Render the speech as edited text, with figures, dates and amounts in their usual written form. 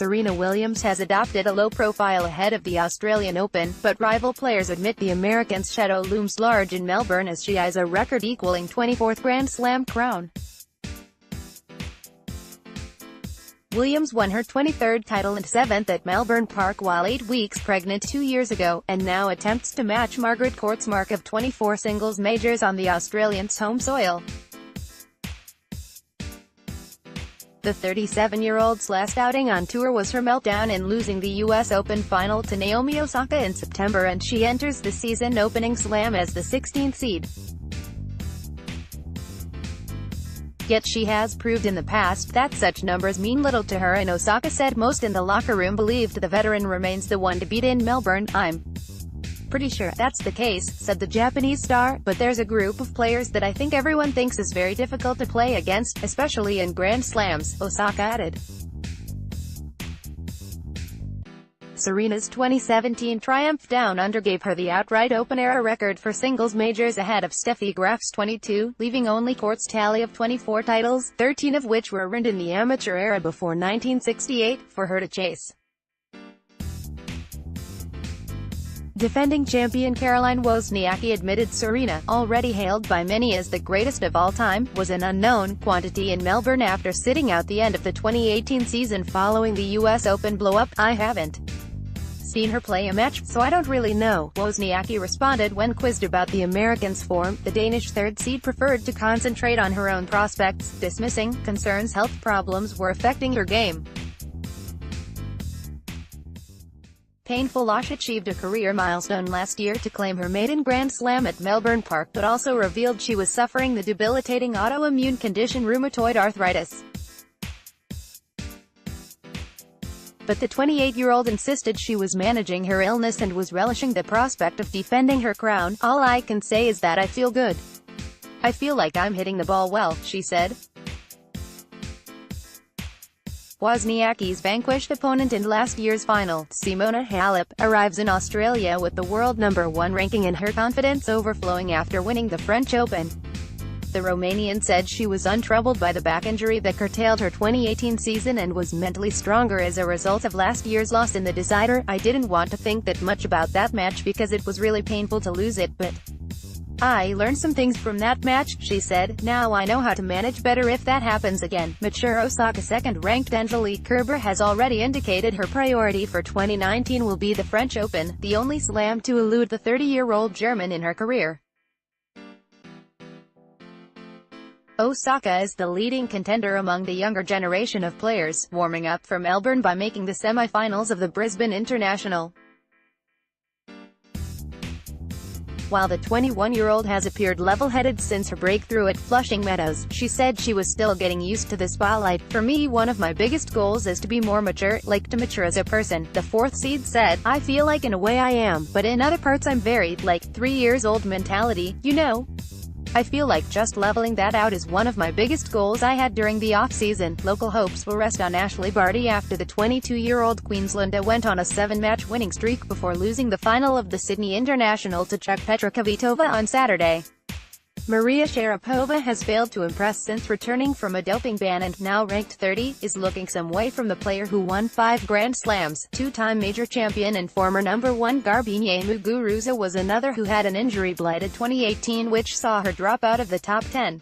Serena Williams has adopted a low profile ahead of the Australian Open, but rival players admit the American's shadow looms large in Melbourne as she eyes a record-equaling 24th Grand Slam crown. Williams won her 23rd title and 7th at Melbourne Park while 8 weeks pregnant 2 years ago, and now attempts to match Margaret Court's mark of 24 singles majors on the Australians' home soil. The 37-year-old's last outing on tour was her meltdown in losing the US Open final to Naomi Osaka in September, and she enters the season opening slam as the 16th seed. Yet she has proved in the past that such numbers mean little to her, and Osaka said most in the locker room believed the veteran remains the one to beat in Melbourne. "I'm pretty sure that's the case," said the Japanese star, "but there's a group of players that I think everyone thinks is very difficult to play against, especially in Grand Slams," Osaka added. Serena's 2017 triumph down under gave her the outright open-era record for singles majors ahead of Steffi Graf's 22, leaving only Court's tally of 24 titles, 13 of which were earned in the amateur era before 1968, for her to chase. Defending champion Caroline Wozniacki admitted Serena, already hailed by many as the greatest of all time, was an unknown quantity in Melbourne after sitting out the end of the 2018 season following the US Open blow-up. "I haven't seen her play a match, so I don't really know," Wozniacki responded when quizzed about the American's form. The Danish third seed preferred to concentrate on her own prospects, dismissing concerns health problems were affecting her game. Painful loss achieved a career milestone last year to claim her maiden Grand Slam at Melbourne Park, but also revealed she was suffering the debilitating autoimmune condition rheumatoid arthritis. But the 28-year-old insisted she was managing her illness and was relishing the prospect of defending her crown. "All I can say is that I feel good. I feel like I'm hitting the ball well," she said. Wozniacki's vanquished opponent in last year's final, Simona Halep, arrives in Australia with the world #1 ranking and her confidence overflowing after winning the French Open. The Romanian said she was untroubled by the back injury that curtailed her 2018 season and was mentally stronger as a result of last year's loss in the decider. "I didn't want to think that much about that match because it was really painful to lose it, but I learned some things from that match," she said. "Now I know how to manage better if that happens again." Mature Osaka second-ranked Angelique Kerber has already indicated her priority for 2019 will be the French Open, the only slam to elude the 30-year-old German in her career. Osaka is the leading contender among the younger generation of players, warming up for Melbourne by making the semi-finals of the Brisbane International. While the 21-year-old has appeared level-headed since her breakthrough at Flushing Meadows, she said she was still getting used to the spotlight. "For me, one of my biggest goals is to be more mature, like to mature as a person," the fourth seed said. "I feel like in a way I am, but in other parts I'm very, like, 3 years old mentality, you know? I feel like just leveling that out is one of my biggest goals I had during the off-season." Local hopes will rest on Ashley Barty after the 22-year-old Queenslander went on a 7-match winning streak before losing the final of the Sydney International to Czech Petra Kvitova on Saturday. Maria Sharapova has failed to impress since returning from a doping ban and, now ranked 30, is looking some way from the player who won 5 Grand Slams. Two-time major champion and former #1 Garbine Muguruza was another who had an injury-blighted 2018 which saw her drop out of the top 10.